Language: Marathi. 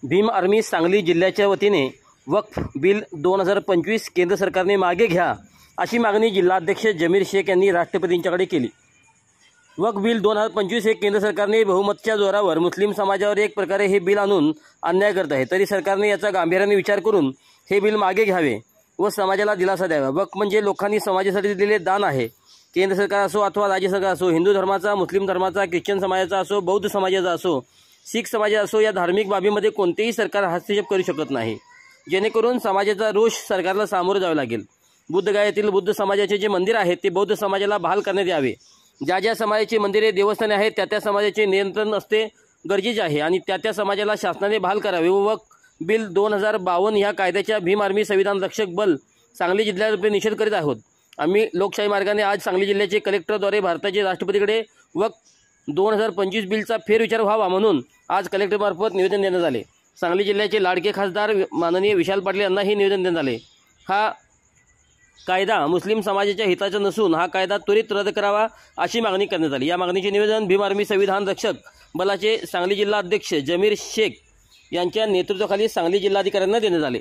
भीम आर्मी सांगली जिल्ह्याच्या वतीने वक्फ बिल 2025 केंद्र सरकारने मागे घ्या अशी मागणी जिल्हाध्यक्ष जमीर शेख यांनी राष्ट्रपतींच्याकडे केली। वक्फ बिल 2025 हे केंद्र सरकारने बहुमताच्या जोरावर मुस्लिम समाजावर एक प्रकारे हे बिल आणून अन्याय करत आहे, तरी सरकारने याचा गांभीर्याने विचार करून हे बिल मागे घ्यावे व समाजाला दिलासा द्यावा। वक्फ म्हणजे लोकांनी समाजासाठी दिलेले दान आहे। केंद्र सरकार असो अथवा राज्य सरकार असो, हिंदू धर्माचा, मुस्लिम धर्माचा, ख्रिश्चन समाजाचा असो, बौद्ध समाजाचा असो, शीख समाजाचा असो, या धार्मिक बाबीमध्ये कोणतेही सरकार हस्तक्षेप करू शकत नाही, जेणेकरून समाजाचा रोष सरकारला सामोरे जावे लागेल। बुद्धगया येथील बुद्ध समाजाचे जे मंदिर आहे ते बौद्ध समाजाला बहाल करण्यात यावे। ज्या ज्या समाजाची मंदिरे देवस्थाने आहेत त्या समाजाचे नियंत्रण असते गरजेचे आहे आणि त्या समाजाला शासनाने बहाल करावे। व वक्फ बिल 2052 ह्या कायद्याच्या भीम आर्मी संविधान रक्षक बल सांगली जिल्ह्यात निषेध करीत आहोत। आम्ही लोकशाही मार्गाने आज सांगली जिल्ह्याचे कलेक्टरद्वारे भारताचे राष्ट्रपतीकडे वक्फ 2025 बिलचा फेरविचार व्हावा म्हणून आज कलेक्टरमार्फत निवेदन देण्यात आले। सांगली जिल्ह्याचे लाडके खासदार माननीय विशाल पाटील यांनाही निवेदन देण्यात आले। हा कायदा मुस्लिम समाजाच्या हिताचा नसून हा कायदा त्वरित रद्द करावा अशी मागणी करण्यात आली। या मागणीचे निवेदन भीम आर्मी संविधान रक्षक बलाचे सांगली जिल्हा अध्यक्ष जमीर शेख यांच्या नेतृत्वाखाली सांगली जिल्हाधिकाऱ्यांना देण्यात आले।